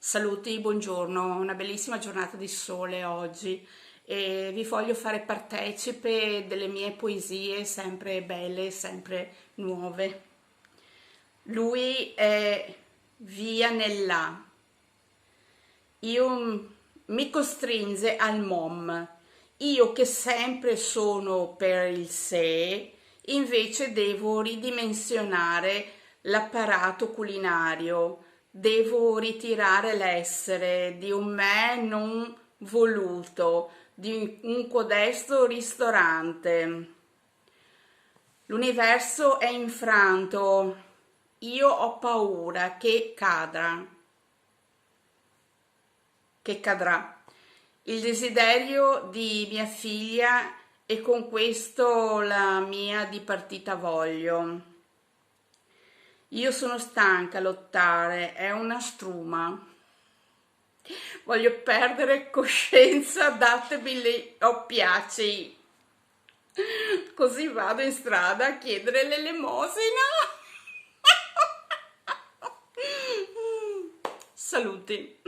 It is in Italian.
Saluti, buongiorno, una bellissima giornata di sole oggi e vi voglio fare partecipe delle mie poesie sempre belle, sempre nuove. Lui è via nell'A. Mi costringe al mom. Io che sempre sono per il sé, invece devo ridimensionare l'apparato culinario, devo ritirare l'essere di un me non voluto, di un codesto ristorante. L'universo è infranto, io ho paura che cadrà. Il desiderio di mia figlia e con questo la mia dipartita voglio. Io sono stanca a lottare, è una struma. Voglio perdere coscienza, datemi le oppiacei. Così vado in strada a chiedere l'elemosina. Saluti.